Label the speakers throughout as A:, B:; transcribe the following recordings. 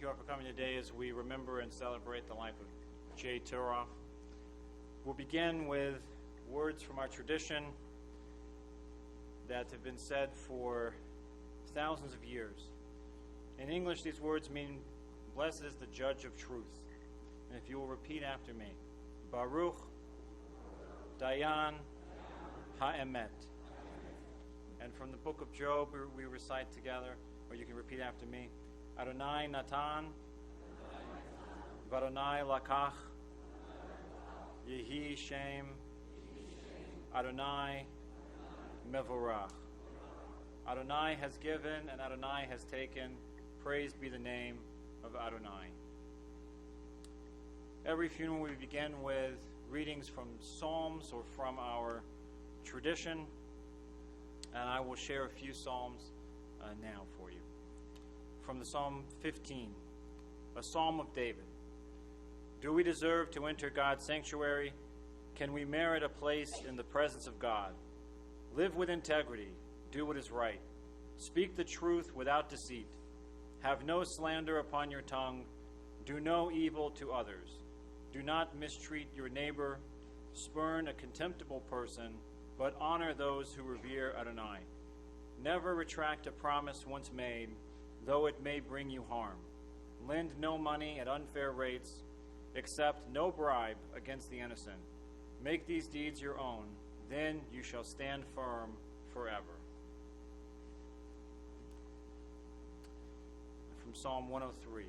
A: Thank you all for coming today as we remember and celebrate the life of J. Turoff. We'll begin with words from our tradition that have been said for thousands of years. In English, these words mean, "Blessed is the judge of truth." And if you will repeat after me, Baruch Dayan Ha'emet. And from the book of Job, we recite together, or you can repeat after me, Adonai Natan, V'Adonai Lakach, Yehi Shem, Adonai Mevorach. Adonai has given and Adonai has taken. Praise be the name of Adonai. Every funeral we begin with readings from Psalms or from our tradition, and I will share a few Psalms now for you. From the Psalm 15, a Psalm of David. Do we deserve to enter God's sanctuary? Can we merit a place in the presence of God? Live with integrity. Do what is right. Speak the truth without deceit. Have no slander upon your tongue. Do no evil to others. Do not mistreat your neighbor. Spurn a contemptible person, but honor those who revere Adonai. Never retract a promise once made, though it may bring you harm. Lend no money at unfair rates. Accept no bribe against the innocent. Make these deeds your own, then you shall stand firm forever. From Psalm 103.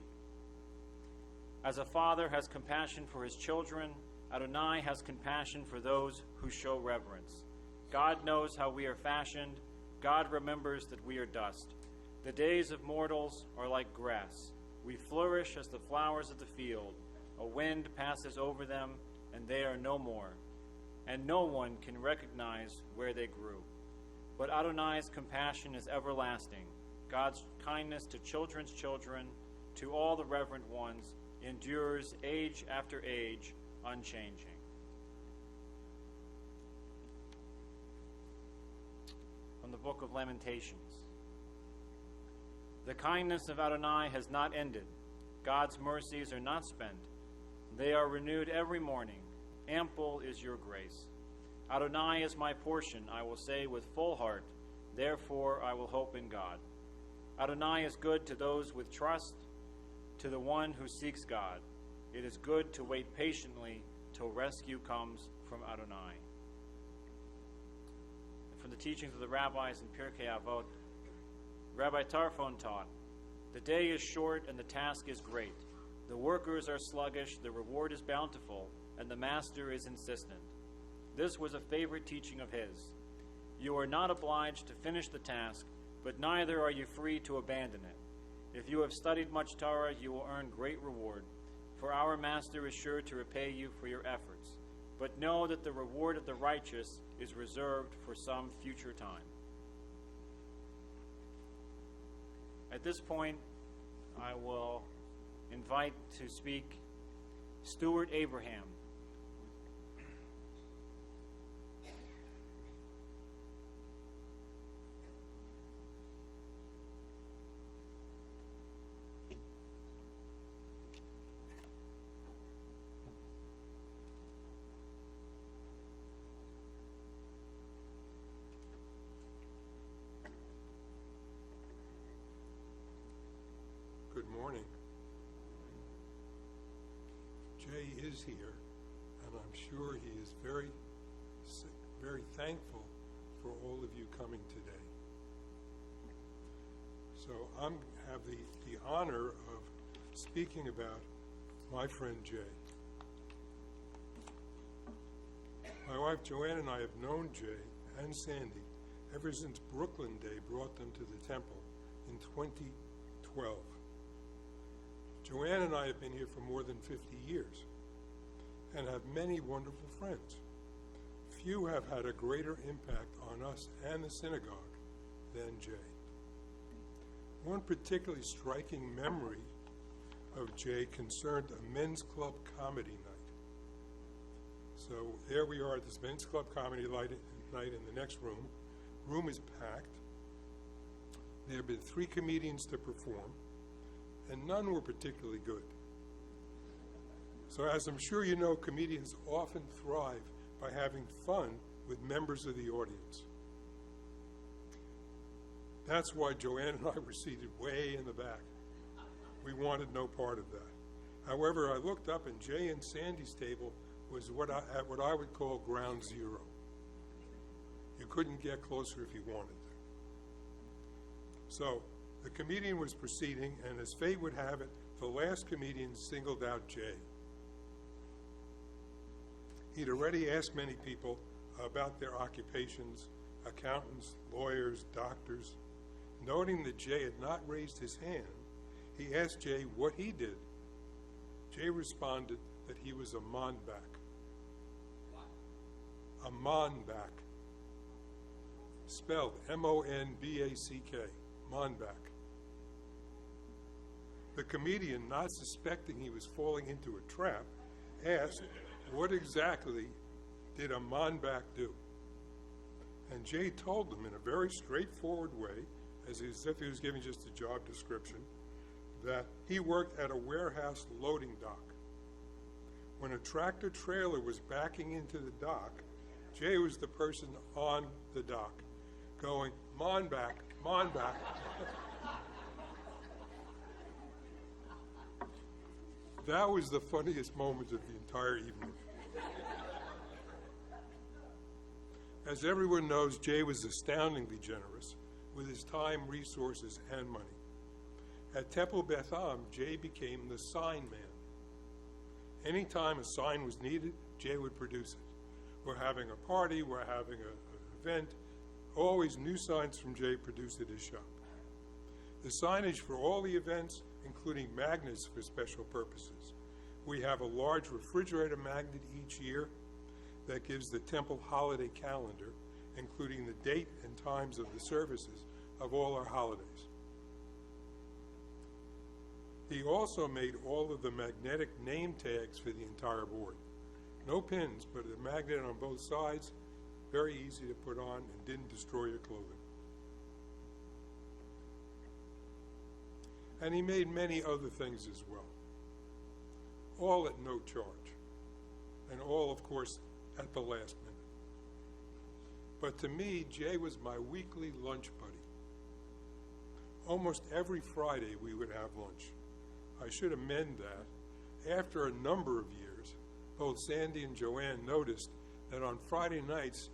A: As a father has compassion for his children, Adonai has compassion for those who show reverence. God knows how we are fashioned. God remembers that we are dust. The days of mortals are like grass. We flourish as the flowers of the field. A wind passes over them, and they are no more. And no one can recognize where they grew. But Adonai's compassion is everlasting. God's kindness to children's children, to all the reverent ones, endures age after age, unchanging. From the book of Lamentations. The kindness of Adonai has not ended. God's mercies are not spent. They are renewed every morning. Ample is your grace. Adonai is my portion, I will say with full heart. Therefore I will hope in God. Adonai is good to those with trust, to the one who seeks God. It is good to wait patiently till rescue comes from Adonai. And from the teachings of the rabbis in Pirkei Avot, Rabbi Tarfon taught, the day is short and the task is great. The workers are sluggish, the reward is bountiful, and the master is insistent. This was a favorite teaching of his. You are not obliged to finish the task, but neither are you free to abandon it. If you have studied much Torah, you will earn great reward, for our master is sure to repay you for your efforts. But know that the reward of the righteous is reserved for some future time. At this point, I will invite to speak Stuart Abraham.
B: Good morning. Jay is here, and I'm sure he is very thankful for all of you coming today. So I have the honor of speaking about my friend Jay. My wife Joanne and I have known Jay and Sandy ever since Brooklyn Day brought them to the temple in 2012. Joanne and I have been here for more than 50 years and have many wonderful friends. Few have had a greater impact on us and the synagogue than Jay. One particularly striking memory of Jay concerned a men's club comedy night. So there we are at this men's club comedy night in the next room. Room is packed. There have been 3 comedians to perform. and none were particularly good. So as I'm sure you know, comedians often thrive by having fun with members of the audience. That's why Joanne and I were seated way in the back. We wanted no part of that. However, I looked up and Jay and Sandy's table was at what I would call ground zero. You couldn't get closer if you wanted to. So the comedian was proceeding, and as fate would have it, the last comedian singled out Jay. He'd already asked many people about their occupations, accountants, lawyers, doctors. Noting that Jay had not raised his hand, he asked Jay what he did. Jay responded that he was a monback. A monback. Spelled M-O-N-B-A-C-K. Monback. The comedian, not suspecting he was falling into a trap, asked, what exactly did a monback do? And Jay told them in a very straightforward way, as if he was giving just a job description, that he worked at a warehouse loading dock. When a tractor trailer was backing into the dock, Jay was the person on the dock going, "Mon back, mon back." That was the funniest moment of the entire evening. As everyone knows, Jay was astoundingly generous with his time, resources, and money. At Temple Beth Ahm, Jay became the sign man. Anytime a sign was needed, Jay would produce it. We're having a party, we're having an event, always new signs from Jay produced at his shop. The signage for all the events, including magnets for special purposes. We have a large refrigerator magnet each year that gives the temple holiday calendar, including the date and times of the services of all our holidays. He also made all of the magnetic name tags for the entire board. No pins, but a magnet on both sides, very easy to put on and didn't destroy your clothing. And he made many other things as well, all at no charge, and all, of course, at the last minute. But to me, Jay was my weekly lunch buddy. Almost every Friday we would have lunch. I should amend that. After a number of years, both Sandy and Joanne noticed that on Friday nights,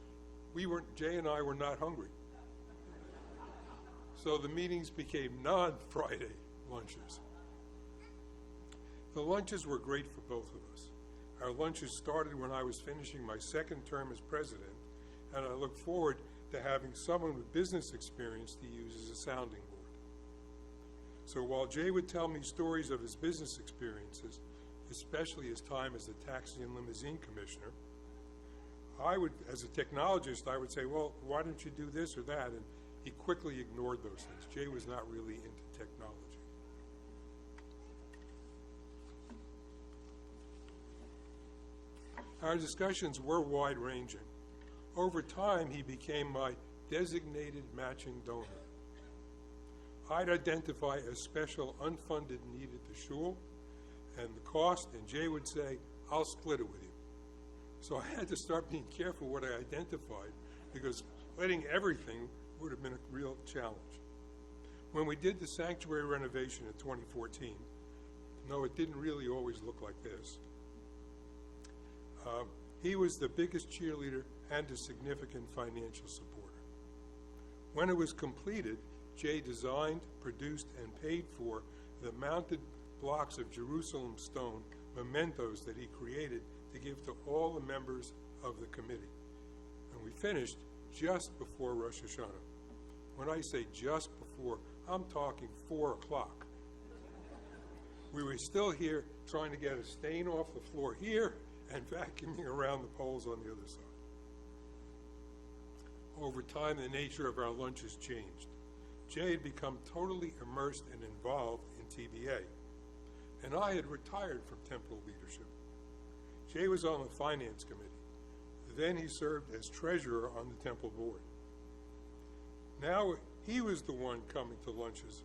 B: Jay and I were not hungry. So the meetings became non-Friday lunches. The lunches were great for both of us. Our lunches started when I was finishing my second term as president, and I look forward to having someone with business experience to use as a sounding board. So while Jay would tell me stories of his business experiences, especially his time as a taxi and limousine commissioner, as a technologist, I would say, well, why don't you do this or that? And he quickly ignored those things. Jay was not really into technology. Our discussions were wide-ranging. Over time, he became my designated matching donor. I'd identify a special unfunded need at the shul and the cost, and Jay would say, I'll split it with you. So I had to start being careful what I identified, because splitting everything would have been a real challenge. When we did the sanctuary renovation in 2014, no, it didn't really always look like this. He was the biggest cheerleader and a significant financial supporter. When it was completed, Jay designed, produced, and paid for the mounted blocks of Jerusalem stone mementos that he created to give to all the members of the committee. And we finished just before Rosh Hashanah. When I say just before, I'm talking 4 o'clock. We were still here trying to get a stain off the floor here and vacuuming around the poles on the other side. Over time, the nature of our lunches changed. Jay had become totally immersed and involved in TBA, and I had retired from temple leadership. Jay was on the finance committee. Then he served as treasurer on the temple board. Now he was the one coming to lunches,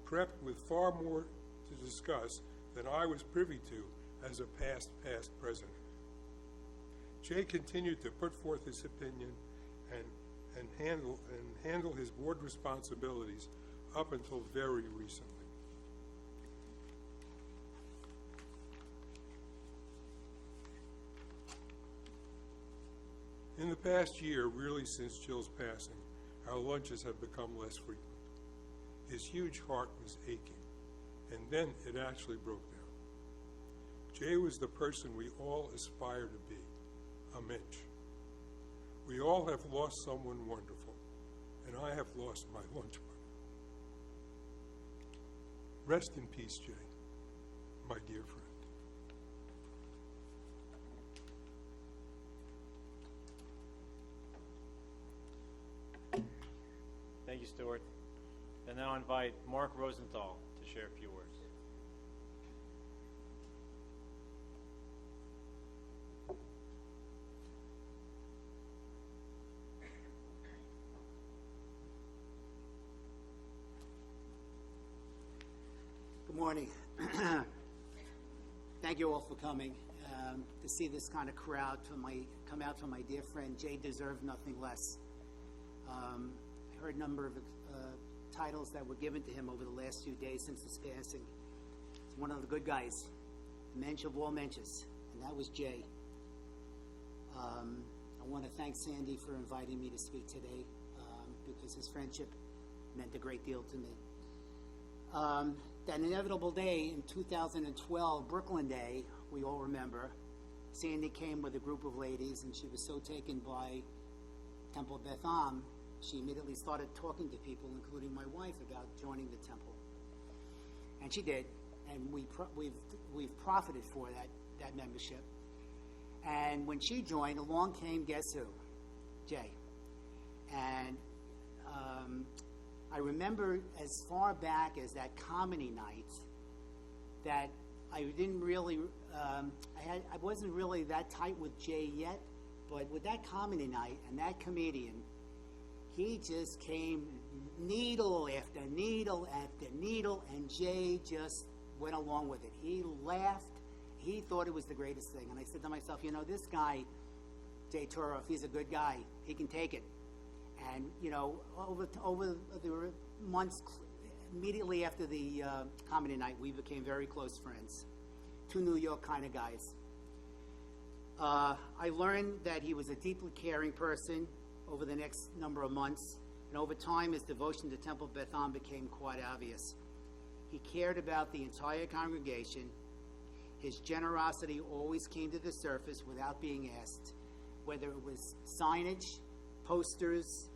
B: prepped with far more to discuss than I was privy to as a past president. Jay continued to put forth his opinion and handle his board responsibilities up until very recently. In the past year, really since Jill's passing, our lunches have become less frequent. His huge heart was aching, and then it actually broke down. Jay was the person we all aspire to be, a Mensch. We all have lost someone wonderful, and I have lost my lunch buddy. Rest in peace, Jay, my dear friend.
A: Thank you, Stuart. And now I invite Mark Rosenthal to share a few words.
C: Good morning. Thank you all for coming. To see this kind of crowd come out for my dear friend Jay deserved nothing less. I heard a number of titles that were given to him over the last few days since his passing. He's one of the good guys, the mensch of all mensches, and that was Jay. I want to thank Sandy for inviting me to speak today because his friendship meant a great deal to me. That inevitable day in 2012, Brooklyn Day, we all remember, Sandy came with a group of ladies, and she was so taken by Temple Beth Ahm, she immediately started talking to people, including my wife, about joining the temple. And she did, and we've profited for that membership. And when she joined, along came, guess who? Jay. And I remember as far back as that comedy night that I didn't really, I wasn't really that tight with Jay yet, but with that comedy night and that comedian, he just came needle after needle after needle, and Jay just went along with it. He laughed. He thought it was the greatest thing. And I said to myself, you know, this guy, Jay Turoff, he's a good guy. He can take it. And, you know, over the months immediately after the comedy night, we became very close friends. Two New York kind of guys. I learned that he was a deeply caring person over the next number of months. And over time, his devotion to Temple Beth Ahm became quite obvious. He cared about the entire congregation. His generosity always came to the surface without being asked, whether it was signage, posters,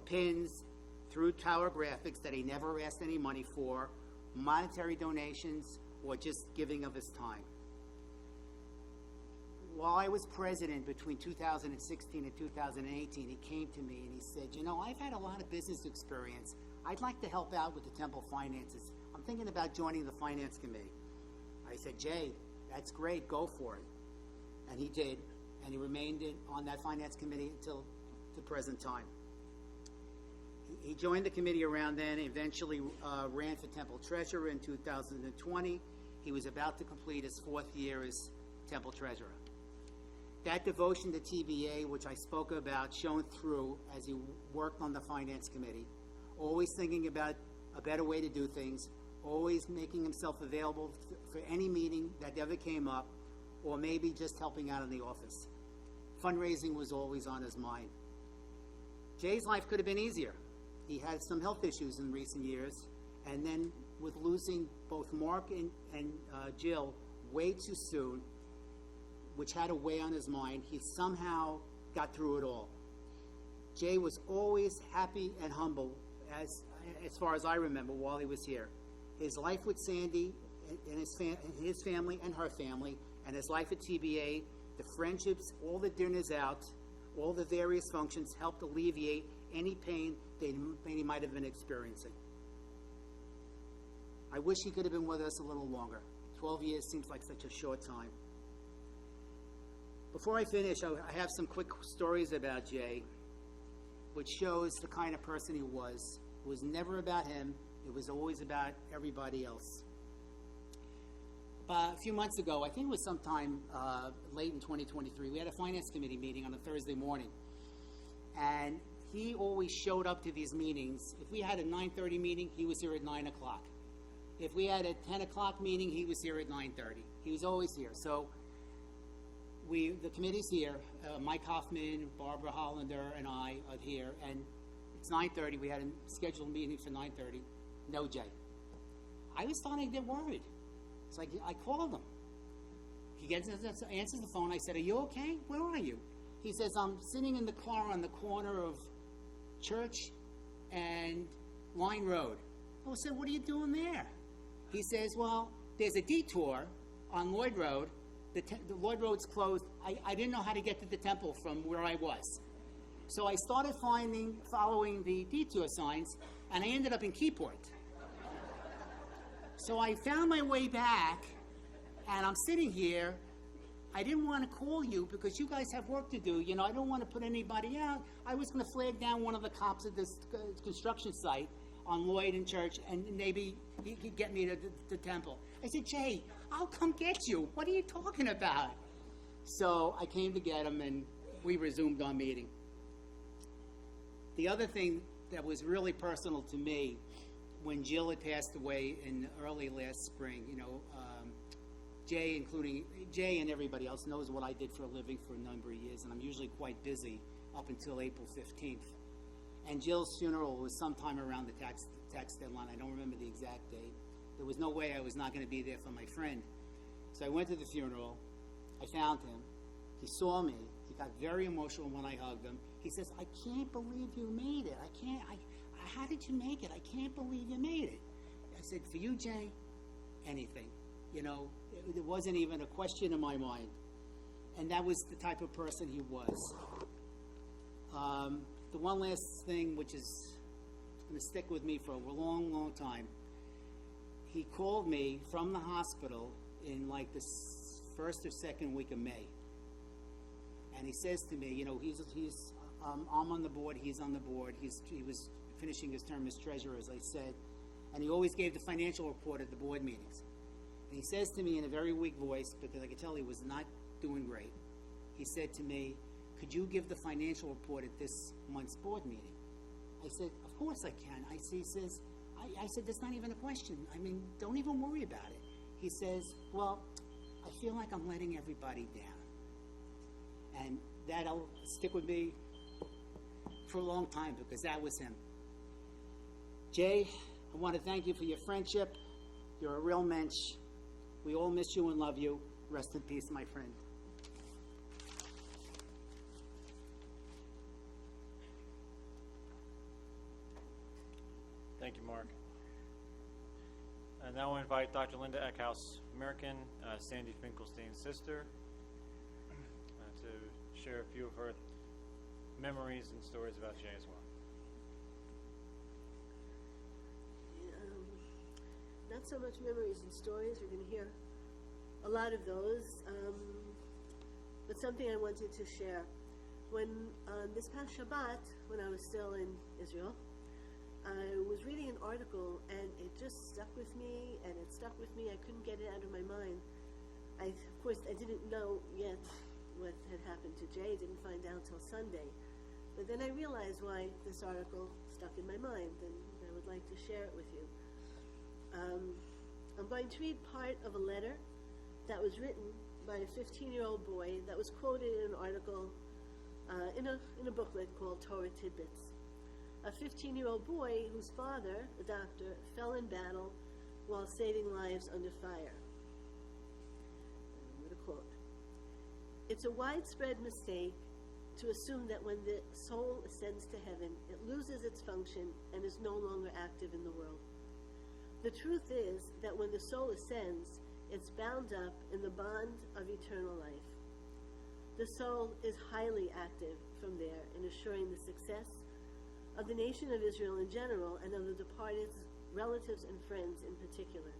C: pins, through tower graphics that he never asked any money for, monetary donations, or just giving of his time. While I was president between 2016 and 2018, he came to me and he said, you know, I've had a lot of business experience. I'd like to help out with the temple finances. I'm thinking about joining the finance committee. I said, Jay, that's great, go for it. And he did, and he remained on that finance committee until the present time. He joined the committee around then, eventually ran for temple treasurer in 2020. He was about to complete his 4th year as temple treasurer. That devotion to TBA, which I spoke about, shone through as he worked on the finance committee, always thinking about a better way to do things, always making himself available for any meeting that ever came up, or maybe just helping out in the office. Fundraising was always on his mind. Jay's life could have been easier. He had some health issues in recent years, and then with losing both Mark and Jill way too soon, which had a weigh on his mind, he somehow got through it all. Jay was always happy and humble, as far as I remember, while he was here. His life with Sandy and his family and her family, and his life at TBA, the friendships, all the dinners out, all the various functions helped alleviate any pain that he might have been experiencing. I wish he could have been with us a little longer. 12 years seems like such a short time. Before I finish, I have some quick stories about Jay, which shows the kind of person he was. It was never about him. It was always about everybody else. a few months ago, I think it was sometime late in 2023, we had a finance committee meeting on a Thursday morning. And he always showed up to these meetings. If we had a 9:30 meeting, he was here at 9 o'clock. If we had a 10 o'clock meeting, he was here at 9:30. He was always here. So the committee's here. Mike Hoffman, Barbara Hollander, and I are here. And it's 9:30. We had a scheduled meeting for 9:30. No Jay. I was starting to get worried. So I called him. He answers the phone. I said, "Are you okay? Where are you?" He says, "I'm sitting in the car on the corner of Church and Line Road." I said, "What are you doing there?" He says, "Well, there's a detour on Lloyd Road. The Lloyd Road's closed. I didn't know how to get to the temple from where I was. So I started following the detour signs, and I ended up in Keyport. So I found my way back, and I'm sitting here. I didn't want to call you because you guys have work to do. You know, I don't want to put anybody out. I was going to flag down one of the cops at this construction site on Lloyd and Church, and maybe he could get me to the temple." I said, "Jay, I'll come get you. What are you talking about?" So I came to get him, and we resumed our meeting. The other thing that was really personal to me, when Jill had passed away in early last spring, you know, Jay and everybody else knows what I did for a living for a number of years, and I'm usually quite busy up until April 15th. And Jill's funeral was sometime around the tax deadline. I don't remember the exact date. There was no way I was not going to be there for my friend. So I went to the funeral. I found him. He saw me. He got very emotional when I hugged him. He says, "I can't believe you made it. How did you make it? I can't believe you made it." I said, "For you, Jay, anything." You know, there wasn't even a question in my mind. And that was the type of person he was. The one last thing, which is going to stick with me for a long, long time, he called me from the hospital in like the first or second week of May. And he says to me, you know, I'm on the board, he's on the board. He was finishing his term as treasurer, as I said. And he always gave the financial report at the board meetings. And he says to me in a very weak voice, because I could tell he was not doing great, he said to me, "Could you give the financial report at this month's board meeting?" I said, "Of course I can." I said, "That's not even a question. I mean, don't even worry about it." He says, "Well, I feel like I'm letting everybody down." And that'll stick with me for a long time, because that was him. Jay, I want to thank you for your friendship. You're a real mensch. We all miss you and love you. Rest in peace, my friend.
A: Thank you, Mark. And now I invite Dr. Linda Eckhouse, American, Sandy Finkelstein's sister, to share a few of her memories and stories about Jay as well.
D: Not so much memories and stories. We're going to hear a lot of those, but something I wanted to share. When this past Shabbat, when I was still in Israel, I was reading an article, and it just stuck with me, and it stuck with me. I couldn't get it out of my mind. Of course, I didn't know yet what had happened to Jay. I didn't find out till Sunday. But then I realized why this article stuck in my mind, and I would like to share it with you. I'm going to read part of a letter that was written by a 15-year-old boy that was quoted in an article in a booklet called Torah Tidbits. A 15-year-old boy whose father, a doctor, fell in battle while saving lives under fire. I'm going to quote, "It's a widespread mistake to assume that when the soul ascends to heaven, it loses its function and is no longer active in the world. The truth is that when the soul ascends, it's bound up in the bond of eternal life. The soul is highly active from there in assuring the success of the nation of Israel in general and of the departed's relatives and friends in particular.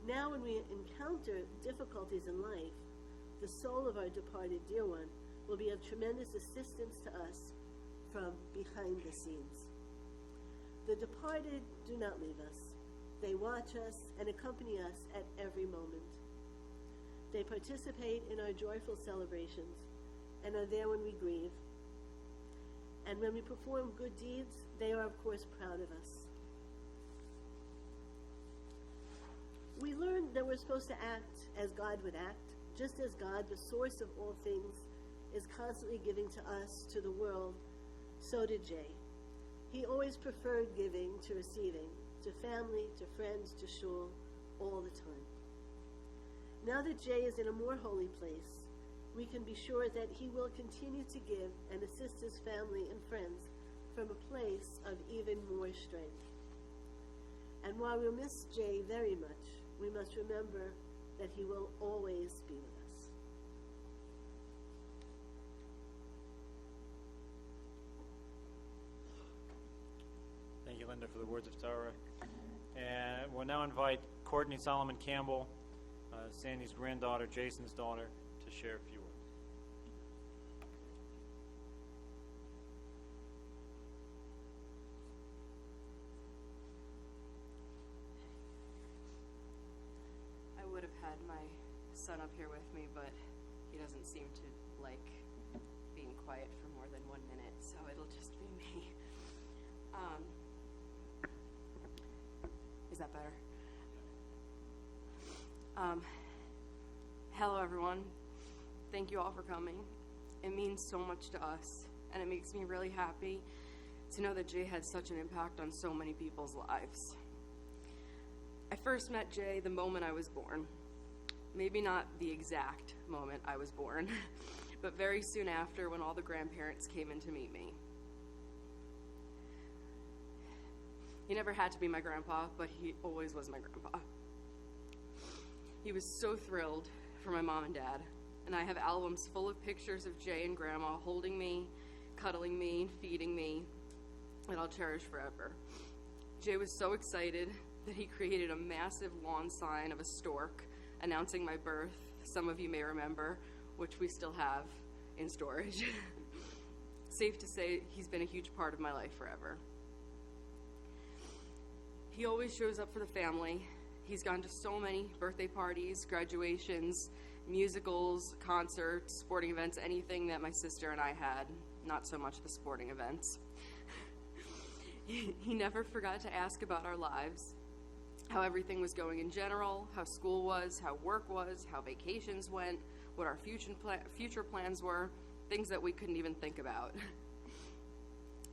D: Now when we encounter difficulties in life, the soul of our departed dear one will be of tremendous assistance to us from behind the scenes. The departed do not leave us. They watch us and accompany us at every moment. They participate in our joyful celebrations and are there when we grieve. And when we perform good deeds, they are, of course, proud of us. We learned that we're supposed to act as God would act, just as God, the source of all things, is constantly giving to us, to the world. So did Jay. He always preferred giving to receiving, to family, to friends, to shul, all the time. Now that Jay is in a more holy place, we can be sure that he will continue to give and assist his family and friends from a place of even more strength. And while we miss Jay very much, we must remember that he will always be with us.
A: Thank you, Linda, for the words of Torah. And we'll now invite Courtney Solomon Campbell, Sandy's granddaughter, Jason's daughter, to share a few words.
E: I would have had my son up here with me, but he doesn't seem to like being quiet for more than 1 minute, so it'll just be me. Is that better? Hello, everyone. Thank you all for coming. It means so much to us, and it makes me really happy to know that Jay had such an impact on so many people's lives. I first met Jay the moment I was born. Maybe not the exact moment I was born, but very soon after, when all the grandparents came in to meet me. He never had to be my grandpa, but he always was my grandpa. He was so thrilled for my mom and dad, and I have albums full of pictures of Jay and Grandma holding me, cuddling me, feeding me, that I'll cherish forever. Jay was so excited that he created a massive lawn sign of a stork announcing my birth, some of you may remember, which we still have in storage. Safe to say, he's been a huge part of my life forever. He always shows up for the family. He's gone to so many birthday parties, graduations, musicals, concerts, sporting events, anything that my sister and I had, not so much the sporting events. He never forgot to ask about our lives, how everything was going in general, how school was, how work was, how vacations went, what our future plans were, things that we couldn't even think about.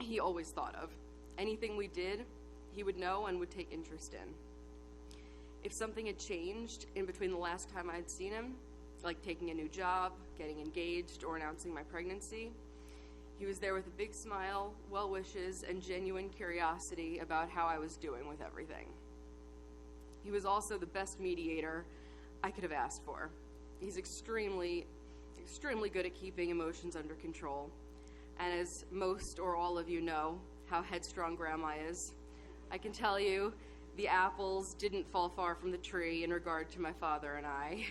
E: He always thought of. Anything we did, he would know and would take interest in. If something had changed in between the last time I'd seen him, like taking a new job, getting engaged, or announcing my pregnancy, he was there with a big smile, well wishes, and genuine curiosity about how I was doing with everything. He was also the best mediator I could have asked for. He's extremely good at keeping emotions under control. And as most or all of you know how headstrong Grandma is, I can tell you the apples didn't fall far from the tree in regard to my father and I.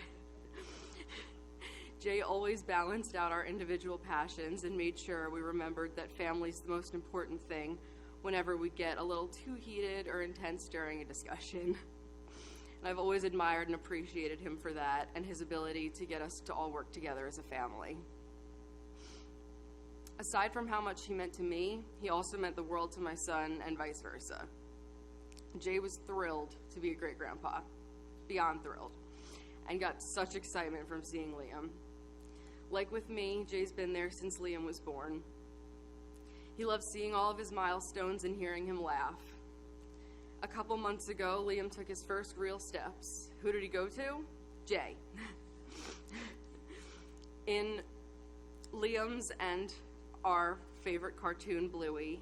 E: Jay always balanced out our individual passions and made sure we remembered that family's the most important thing whenever we get a little too heated or intense during a discussion. And I've always admired and appreciated him for that and his ability to get us to all work together as a family. Aside from how much he meant to me, he also meant the world to my son and vice versa. Jay was thrilled to be a great-grandpa, beyond thrilled, and got such excitement from seeing Liam. Like with me, Jay's been there since Liam was born. He loves seeing all of his milestones and hearing him laugh. A couple months ago, Liam took his first real steps. Who did he go to? Jay. In Liam's and our favorite cartoon, Bluey,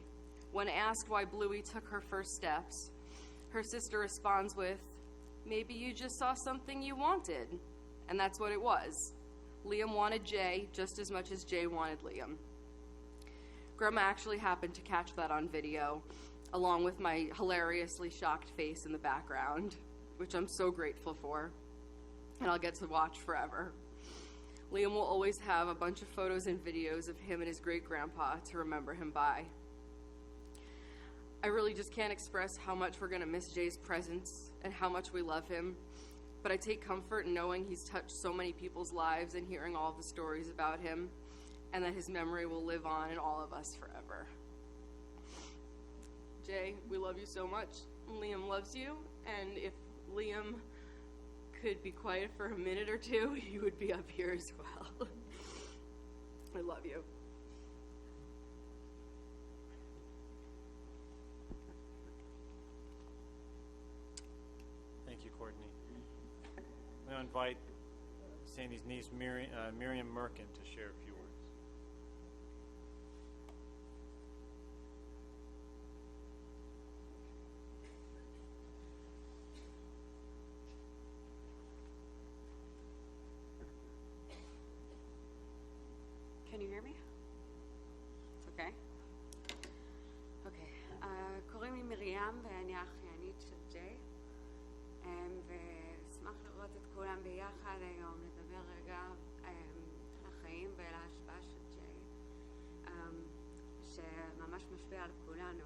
E: when asked why Bluey took her first steps, her sister responds with, "Maybe you just saw something you wanted." And that's what it was. Liam wanted Jay just as much as Jay wanted Liam. Grandma actually happened to catch that on video, along with my hilariously shocked face in the background, which I'm so grateful for, and I'll get to watch forever. Liam will always have a bunch of photos and videos of him and his great-grandpa to remember him by. I really just can't express how much we're going to miss Jay's presence and how much we love him. But I take comfort in knowing he's touched so many people's lives and hearing all of the stories about him, and that his memory will live on in all of us forever. Jay, we love you so much. Liam loves you, and if Liam could be quiet for a minute or two, he would be up here as well. I love you.
A: Thank you, Courtney. I'm going to invite Sandy's niece, Miriam Merkin, to share a few words.
F: Can you hear me? It's okay? אוקיי, קוראים לי מרים ואני האחיינית של ג'יי, ואשמח לראות את כולם ביחד היום, לדבר רגע על החיים ועל ההשפעה של ג'יי, שממש משפיע על כולנו,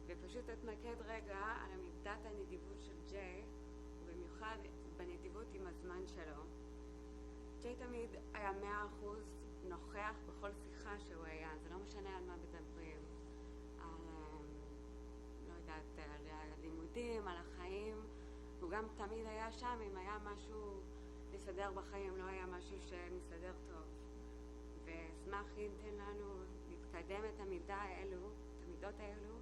F: ופשוט אתמקד רגע על מידת הנדיבות של ג'יי, ובמיוחד בנדיבות עם הזמן שלו. ג'יי תמיד היה 100% נוכח בכל שיחה שהוא היה, זה לא משנה על מה מדברים, על, לא יודעת, על הלימודים, על החיים, הוא גם תמיד היה שם אם היה משהו לסדר בחיים, לא היה משהו שמסתדר טוב. ואשמח אם תן לנו להתקדם את המידות האלו,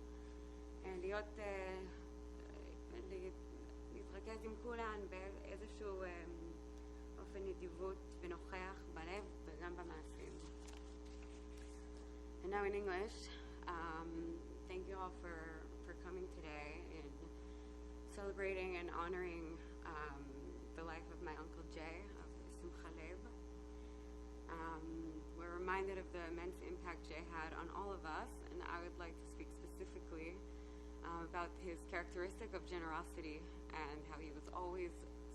F: להתרכז עם כולן באיזשהו אופן נדיבות ונוכח בלב וגם במעשים. And now in English, thank you all for coming today and celebrating and honoring the life of my Uncle Jay of Simcha Lev. We're reminded of the immense impact Jay had on all of us, and I would like to speak specifically about his characteristic of generosity and how he was always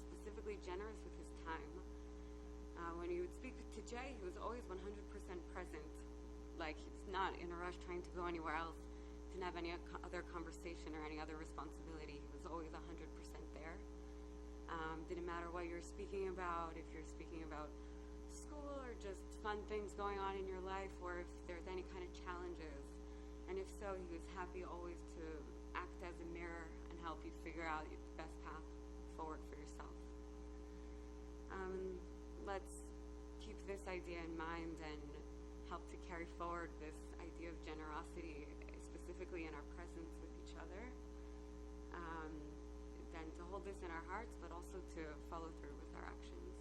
F: specifically generous with his time. When he would speak to Jay, he was always 100% present. Like, he's not in a rush trying to go anywhere else, didn't have any other conversation or any other responsibility. He was always 100% there. Didn't matter what you're speaking about, if you're speaking about school or just fun things going on in your life, or if there's any kind of challenges. And if so, he was happy always to act as a mirror and help you figure out the best path forward for yourself. Let's keep this idea in mind and help to carry forward this idea of generosity, specifically in our presence with each other. Then to hold this in our hearts, but also to follow through with our actions.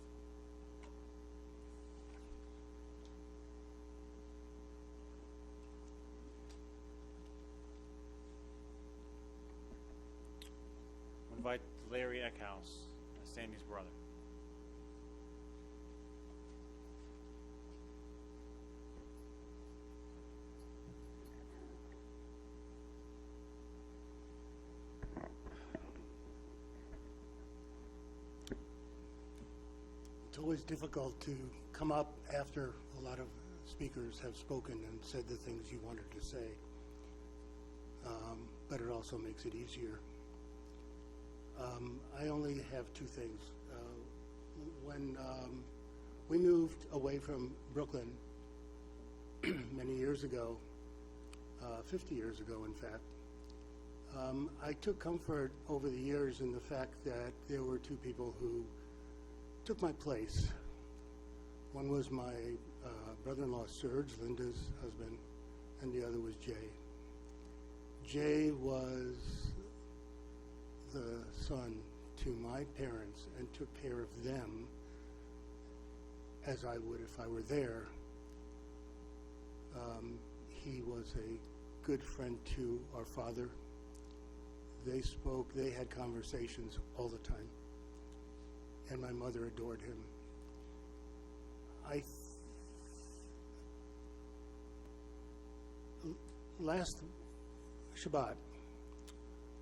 A: I invite Larry Eckhouse, Sandy's brother.
G: It's always difficult to come up after a lot of speakers have spoken and said the things you wanted to say, but it also makes it easier. I only have two things. When we moved away from Brooklyn many years ago, 50 years ago in fact, I took comfort over the years in the fact that there were two people who took my place. One was my brother-in-law Serge, Linda's husband, and the other was Jay. Jay was the son to my parents and took care of them as I would if I were there. He was a good friend to our father. They spoke, they had conversations all the time. And my mother adored him. Last Shabbat,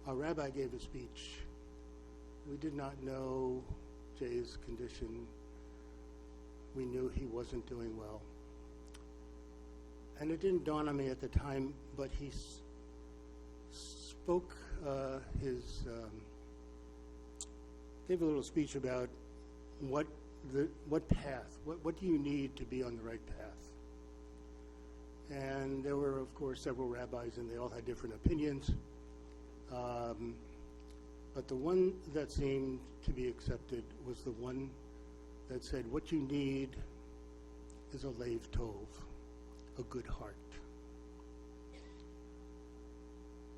G: our rabbi gave a speech. We did not know Jay's condition. We knew he wasn't doing well. And it didn't dawn on me at the time, but he spoke gave a little speech about what path, what do you need to be on the right path? And there were, of course, several rabbis, and they all had different opinions. But the one that seemed to be accepted was the one that said, what you need is a lev tov, a good heart.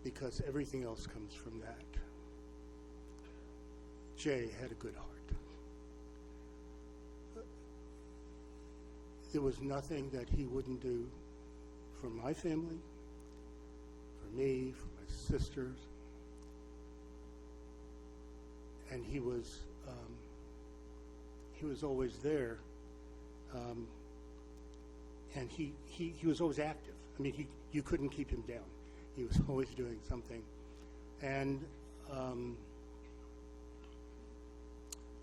G: Because everything else comes from that. Jay had a good heart. There was nothing that he wouldn't do for my family, for me, for my sisters. And he was always there, and he was always active. I mean, you couldn't keep him down. He was always doing something. And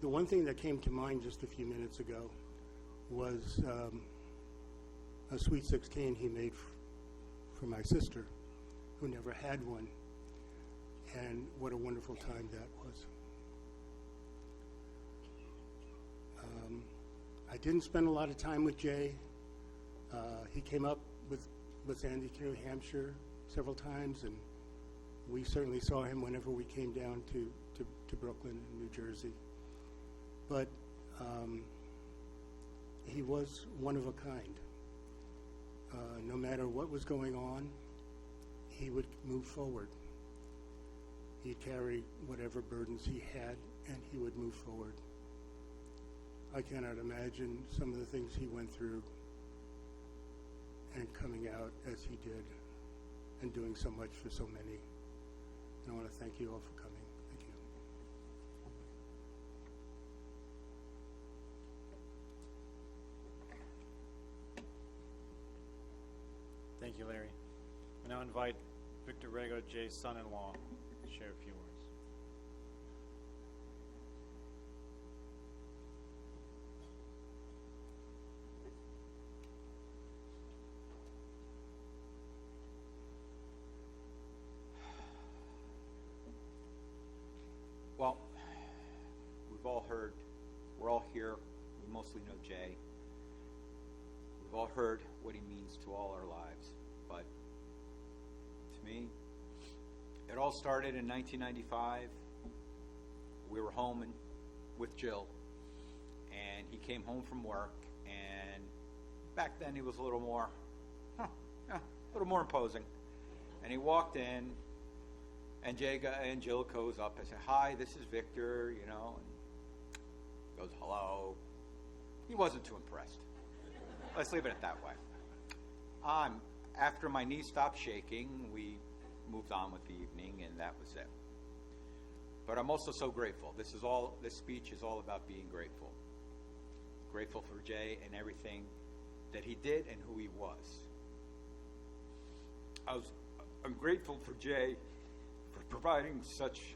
G: the one thing that came to mind just a few minutes ago was a sweet 16 he made for my sister, who never had one. And what a wonderful time that was. I didn't spend a lot of time with Jay. He came up with Sandy to New Hampshire several times, and we certainly saw him whenever we came down to Brooklyn and New Jersey. But he was one of a kind. No matter what was going on, he would move forward. He'd carry whatever burdens he had, and he would move forward. I cannot imagine some of the things he went through and coming out as he did and doing so much for so many. And I want to thank you all for coming. Thank you.
A: Thank you, Larry. I now invite Victor Rego, Jay's son-in-law, to share a few words.
H: Well, we've all heard, we're all here, we mostly know Jay. We've all heard what he means to all our lives, but to me, it all started in 1995. We were home with Jill, and he came home from work, and back then he was a little more imposing. And he walked in, and Jill goes up and said, "Hi, this is Victor," and goes, "Hello." He wasn't too impressed. Let's leave it at that way. After my knee stopped shaking, we moved on with the evening, and that was it. But I'm also so grateful. This speech is all about being grateful. Grateful for Jay and everything that he did and who he was. I'm grateful for Jay for providing such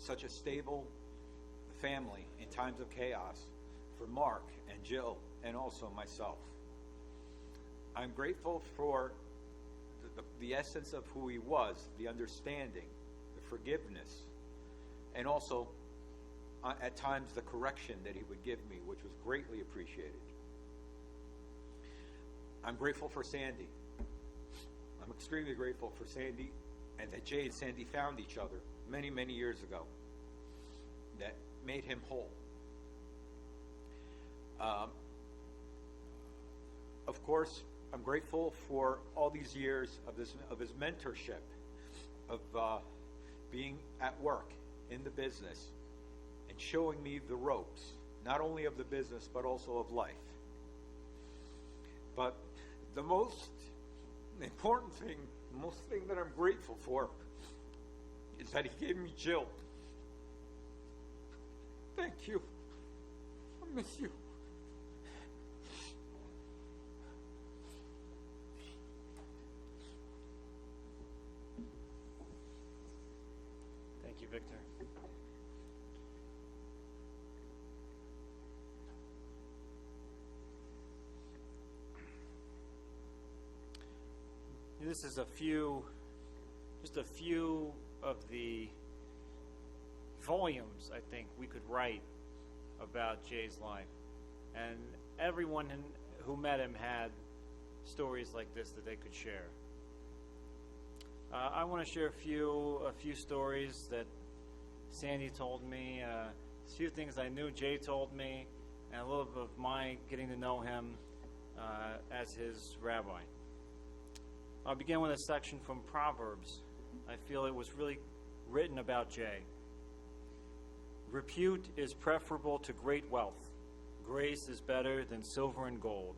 H: a stable family in times of chaos for Mark and Jill and also myself. I'm grateful for the essence of who he was, the understanding, the forgiveness, and also at times the correction that he would give me, which was greatly appreciated. I'm grateful for Sandy. I'm extremely grateful for Sandy, and that Jay and Sandy found each other many, many years ago. That made him whole. Of course, I'm grateful for all these years of his mentorship, of being at work in the business and showing me the ropes, not only of the business but also of life. But the most important thing, that I'm grateful for is that he gave me Jill. Thank you. I miss you.
A: Thank you, Victor. This is a few just a few of the volumes I think we could write about Jay's life. And everyone who met him had stories like this that they could share. I want to share a few stories that Sandy told me, a few things I knew Jay told me, and a little bit of my getting to know him as his rabbi. I'll begin with a section from Proverbs. I feel it was really written about Jay. Repute is preferable to great wealth. Grace is better than silver and gold.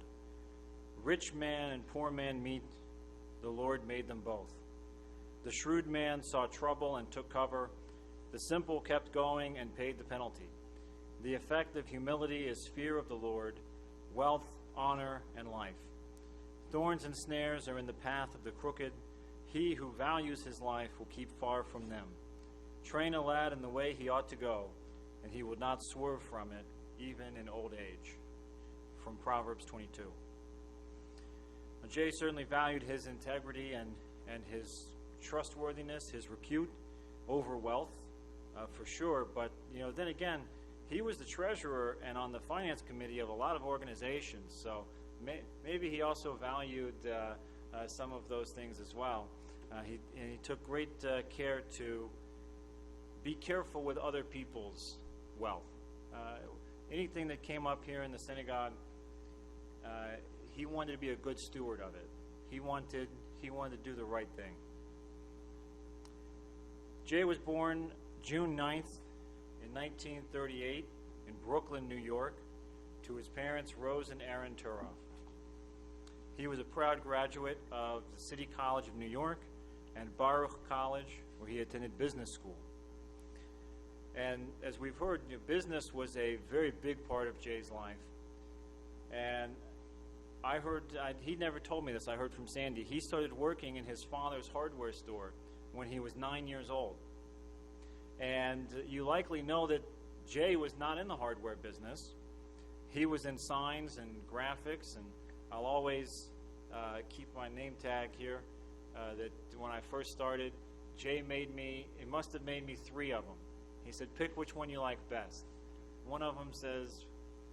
A: Rich man and poor man meet. The Lord made them both. The shrewd man saw trouble and took cover. The simple kept going and paid the penalty. The effect of humility is fear of the Lord, wealth, honor, and life. Thorns and snares are in the path of the crooked. He who values his life will keep far from them. Train a lad in the way he ought to go, and he will not swerve from it, even in old age. From Proverbs 22. Now, Jay certainly valued his integrity and his trustworthiness, his repute over wealth, for sure. But, then again, he was the treasurer and on the finance committee of a lot of organizations. So maybe he also valued some of those things as well. He took great care to be careful with other people's wealth. Anything that came up here in the synagogue, he wanted to be a good steward of it. He wanted to do the right thing. Jay was born June 9th in 1938 in Brooklyn, New York, to his parents Rose and Aaron Turoff. He was a proud graduate of the City College of New York and Baruch College, where he attended business school. And as we've heard, business was a very big part of Jay's life. And I heard, he never told me this, I heard from Sandy, he started working in his father's hardware store when he was 9 years old. And you likely know that Jay was not in the hardware business. He was in signs and graphics, and I'll always keep my name tag here, that when I first started, Jay it must have made me 3 of them. He said, pick which one you like best. One of them says,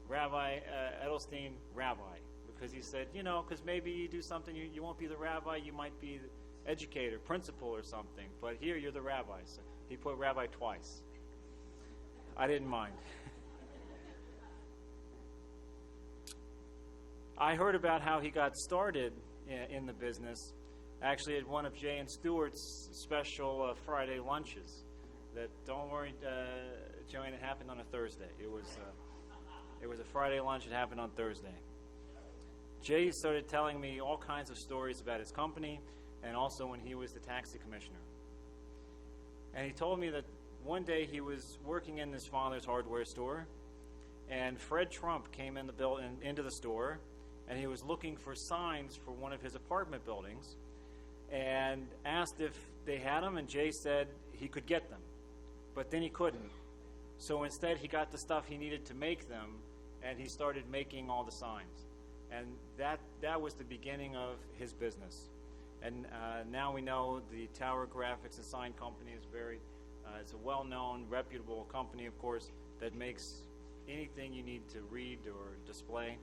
A: Rabbi Edelstein, Rabbi, because he said, because maybe you do something, you won't be the rabbi, you might be the educator, principal or something, but here you're the rabbi. So he put rabbi twice. I didn't mind. I heard about how he got started in the business, actually at one of Jay and Stewart's special Friday lunches. That, don't worry, Joanne, it happened on a Thursday. It was a Friday lunch. It happened on Thursday. Jay started telling me all kinds of stories about his company and also when he was the taxi commissioner. And he told me that one day he was working in his father's hardware store, and Fred Trump came in into the store, and he was looking for signs for one of his apartment buildings and asked if they had them, and Jay said he could get them. But then he couldn't. So instead, he got the stuff he needed to make them, and he started making all the signs. And that was the beginning of his business. And now we know the Tower Graphics and Sign Company is it's a well-known, reputable company, of course, that makes anything you need to read or display.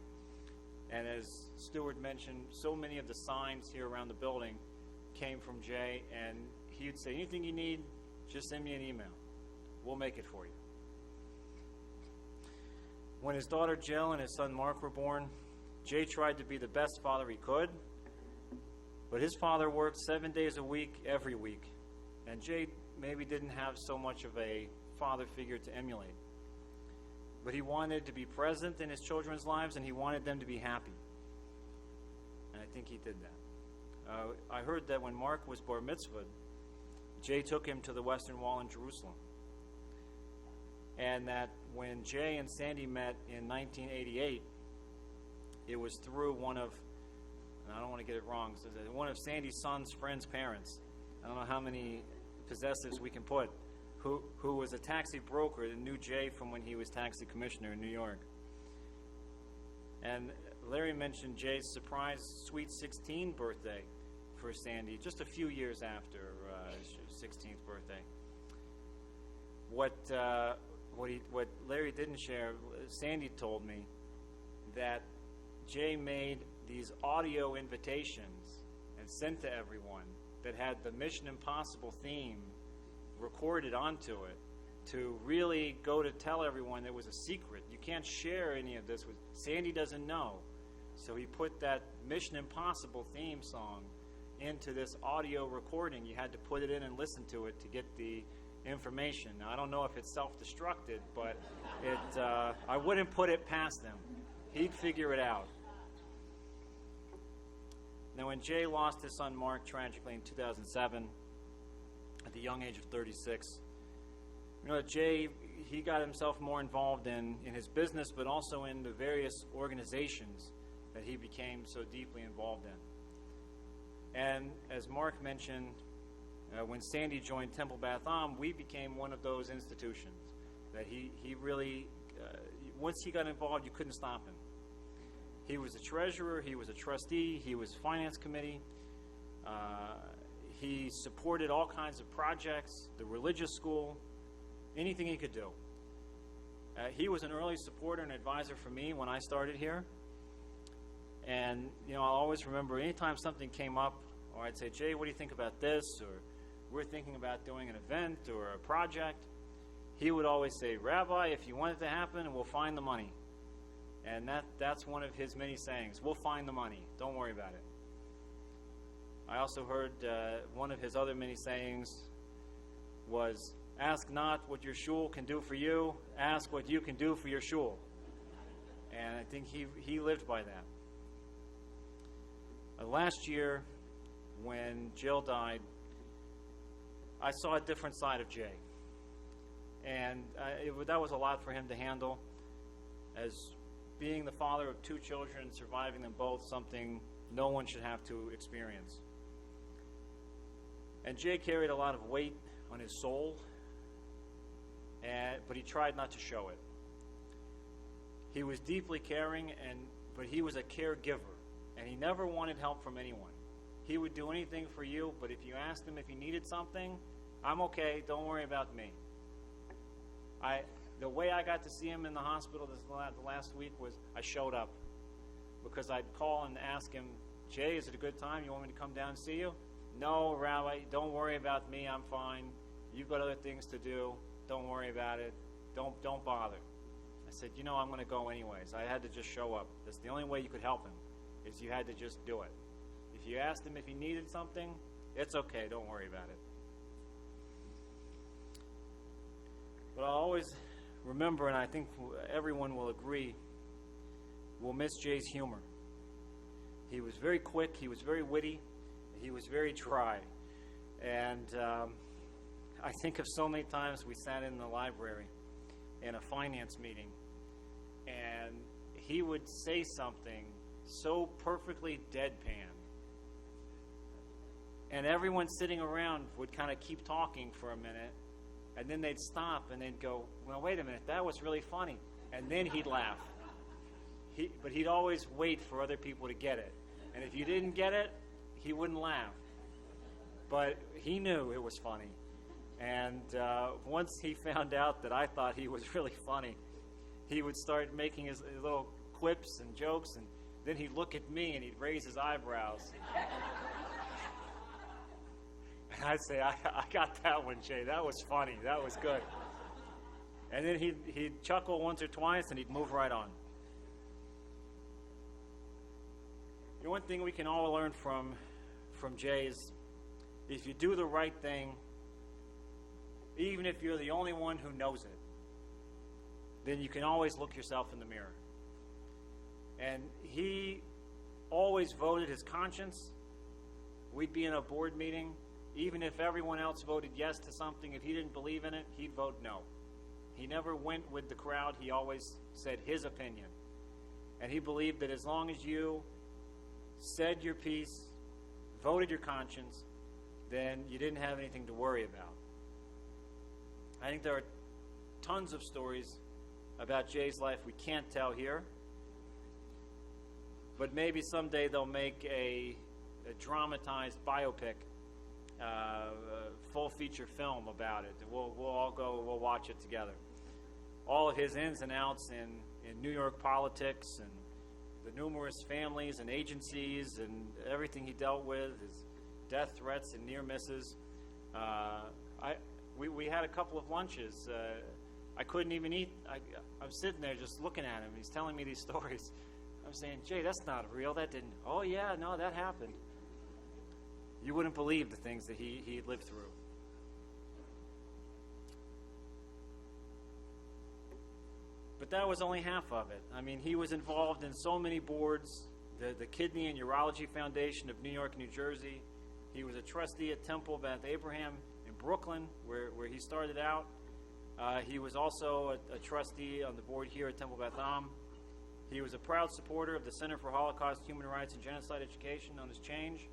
A: And as Stuart mentioned, so many of the signs here around the building came from Jay, and he would say, anything you need, just send me an email. We'll make it for you. When his daughter Jill and his son Mark were born, Jay tried to be the best father he could, but his father worked 7 days a week, every week, and Jay maybe didn't have so much of a father figure to emulate. But he wanted to be present in his children's lives, and he wanted them to be happy. And I think he did that. I heard that when Mark was bar mitzvahed, Jay took him to the Western Wall in Jerusalem. And that when Jay and Sandy met in 1988, it was through one of, and I don't want to get it wrong, so one of Sandy's son's friend's parents. I don't know how many possessives we can put, who was a taxi broker that knew Jay from when he was taxi commissioner in New York. And Larry mentioned Jay's surprise Sweet 16 birthday for Sandy just a few years after his 16th birthday. What Larry didn't share, Sandy told me that Jay made these audio invitations and sent to everyone that had the Mission Impossible theme recorded onto it to really go to tell everyone it was a secret. You can't share any of this with Sandy doesn't know. So he put that Mission Impossible theme song into this audio recording. You had to put it in and listen to it to get the information. Now, I don't know if it's self-destructed, but I wouldn't put it past him. He'd figure it out. Now, when Jay lost his son Mark tragically in 2007 at the young age of 36, Jay, he got himself more involved in his business, but also in the various organizations that he became so deeply involved in. And as Mark mentioned, when Sandy joined Temple Beth Ahm, we became one of those institutions that he really, once he got involved, you couldn't stop him. He was a treasurer, he was a trustee, he was finance committee. He supported all kinds of projects, the religious school, anything he could do. He was an early supporter and advisor for me when I started here. And, I'll always remember anytime something came up, or I'd say, Jay, what do you think about this? Or we're thinking about doing an event or a project. He would always say, Rabbi, if you want it to happen, we'll find the money. And that's one of his many sayings. We'll find the money. Don't worry about it. I also heard one of his other many sayings was, ask not what your shul can do for you, ask what you can do for your shul. And I think he lived by that. Last year, when Jill died, I saw a different side of Jay. And that was a lot for him to handle, as being the father of 2 children, surviving them both, something no one should have to experience. And Jay carried a lot of weight on his soul, but he tried not to show it. He was deeply caring, but he was a caregiver, and he never wanted help from anyone. He would do anything for you, but if you asked him if he needed something, I'm okay, don't worry about me. The way I got to see him in the hospital the last week was I showed up, because I'd call and ask him, Jay, is it a good time? You want me to come down and see you? No, Rabbi, don't worry about me. I'm fine. You've got other things to do. Don't worry about it. Don't bother. I said, I'm going to go anyways. I had to just show up. That's the only way you could help him, is you had to just do it. If you asked him if he needed something, it's okay. Don't worry about it. But I'll always remember, and I think everyone will agree, we'll miss Jay's humor. He was very quick. He was very witty. He was very dry. And I think of so many times we sat in the library in a finance meeting, and he would say something so perfectly deadpan. And everyone sitting around would kind of keep talking for a minute, and then they'd stop and they'd go, well, wait a minute, that was really funny. And then he'd laugh. But he'd always wait for other people to get it. And if you didn't get it, he wouldn't laugh. But he knew it was funny. And once he found out that I thought he was really funny, he would start making his little quips and jokes, and then he'd look at me and he'd raise his eyebrows. And I'd say, I got that one, Jay. That was funny. That was good. And then he'd chuckle once or twice, and he'd move right on. One thing we can all learn from Jay is, if you do the right thing, even if you're the only one who knows it, then you can always look yourself in the mirror. And he always voted his conscience. We'd be in a board meeting. Even if everyone else voted yes to something, if he didn't believe in it, he'd vote no. He never went with the crowd. He always said his opinion. And he believed that as long as you said your piece, voted your conscience, then you didn't have anything to worry about. I think there are tons of stories about Jay's life we can't tell here, but maybe someday they'll make a dramatized biopic full feature film about it. We'll all go, we'll watch it together. All of his ins and outs in New York politics and the numerous families and agencies and everything he dealt with, his death threats and near misses. We had a couple of lunches. I couldn't even eat. I'm sitting there just looking at him. He's telling me these stories. I'm saying, Jay, that's not real. That didn't. Oh, yeah, no, that happened. You wouldn't believe the things that he lived through. But that was only half of it. I mean, he was involved in so many boards, the Kidney and Urology Foundation of New York, New Jersey. He was a trustee at Temple Beth Abraham in Brooklyn, where he started out. He was also a trustee on the board here at Temple Beth Ahm. He was a proud supporter of the Center for Holocaust, Human Rights, and Genocide Education, known as Change.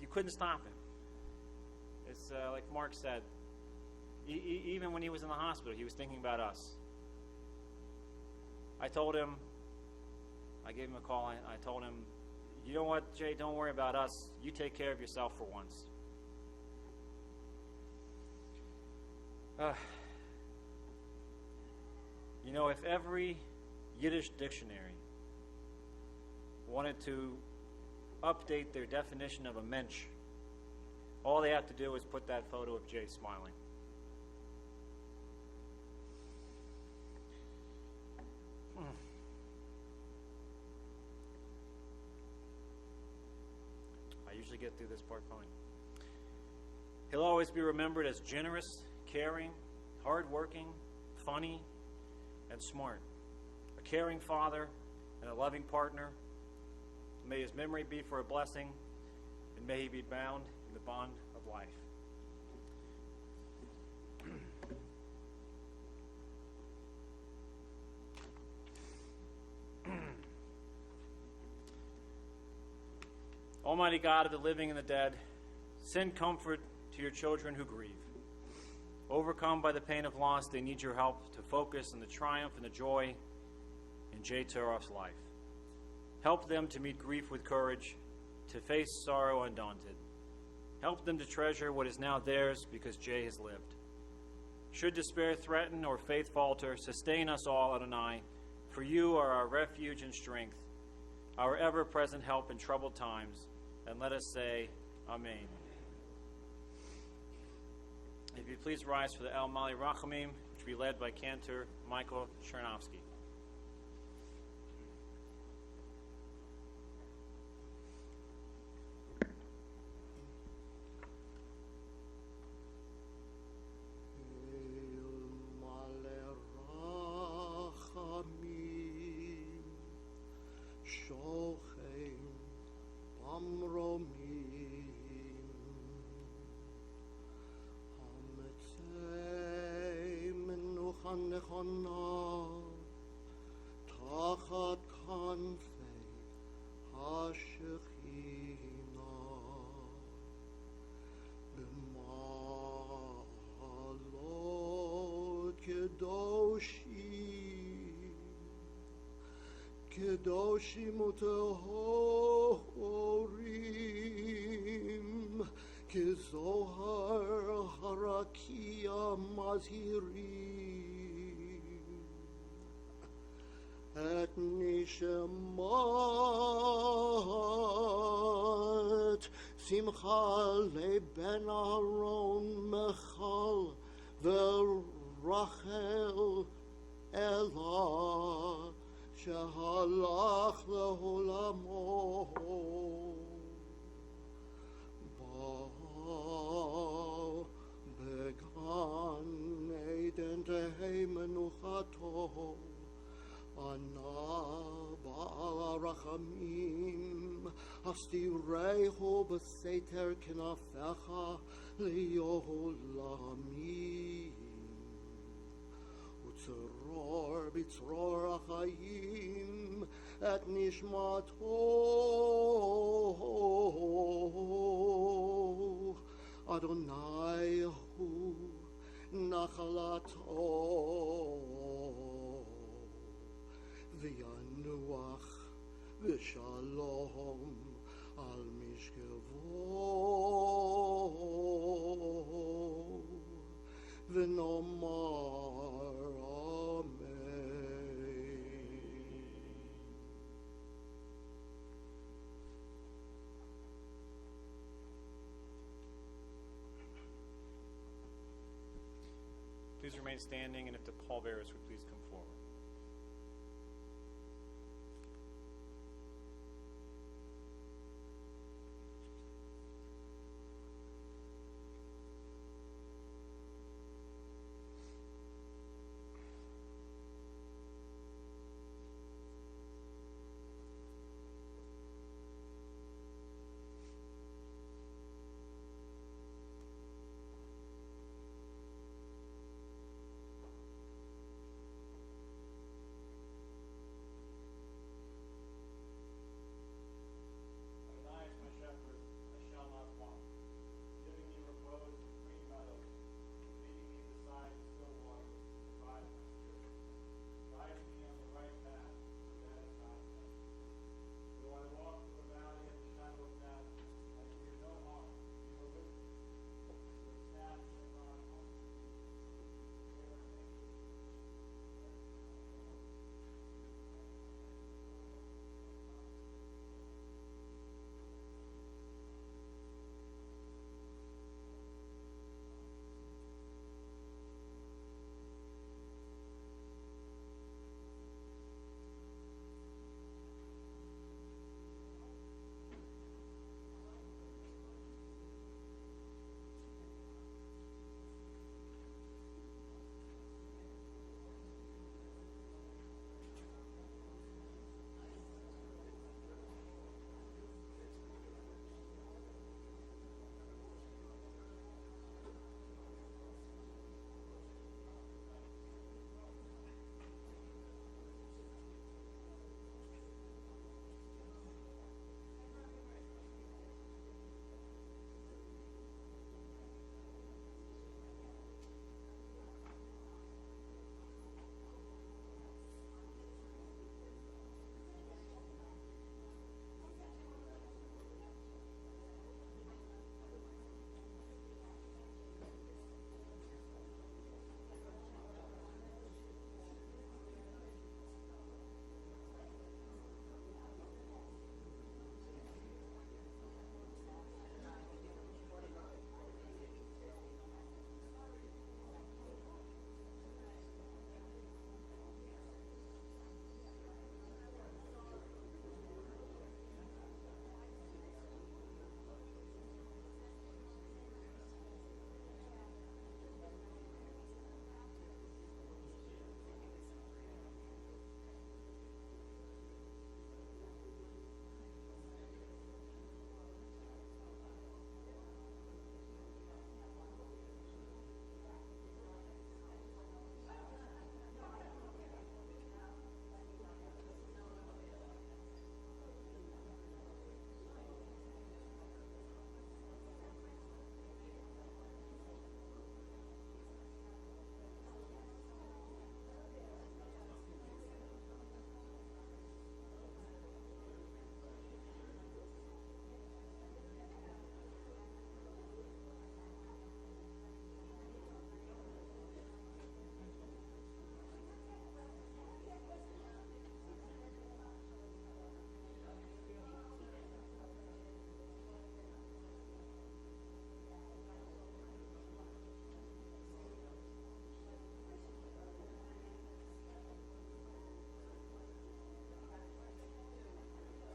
A: You couldn't stop him. It's like Mark said, even when he was in the hospital, he was thinking about us. I told him, I gave him a call, I told him, you know what, Jay, don't worry about us. You take care of yourself for once. You know, if every Yiddish dictionary wanted to update their definition of a mensch, all they have to do is put that photo of Jay smiling. I usually get through this part fine. He'll always be remembered as generous, caring, hardworking, funny, and smart. A caring father and a loving partner. May his memory be for a blessing, and may he be bound in the bond of life. Almighty God of the living and the dead, send comfort to your children who grieve. Overcome by the pain of loss, they need your help to focus on the triumph and the joy in Jay Turoff's life. Help them to meet grief with courage, to face sorrow undaunted. Help them to treasure what is now theirs because Jay has lived. Should despair threaten or faith falter, sustain us all, Adonai, for you are our refuge and strength, our ever-present help in troubled times, and let us say, Amen. If you please rise for the El Mali Rachamim, which will be led by Cantor Michael Chernovsky.
I: תחת כנפי השכינה במעלות קדושים וטהורים כזוהר הרקיע מזהירים את נשמת שמחה לבן אהרון מיכל ורחל אלה שהלך לעולמו בגן עדן תהא מנוחתו ענה בעל הרחמים, הסתירהו בסתר כנפיך לעולמים. וצרור בצרור החיים את נשמתו. אדוני הוא נחלתו. וינוח ושלום על משכבו ונאמר אמן.
A: Please remain standing, and if the pallbearers would please come forward.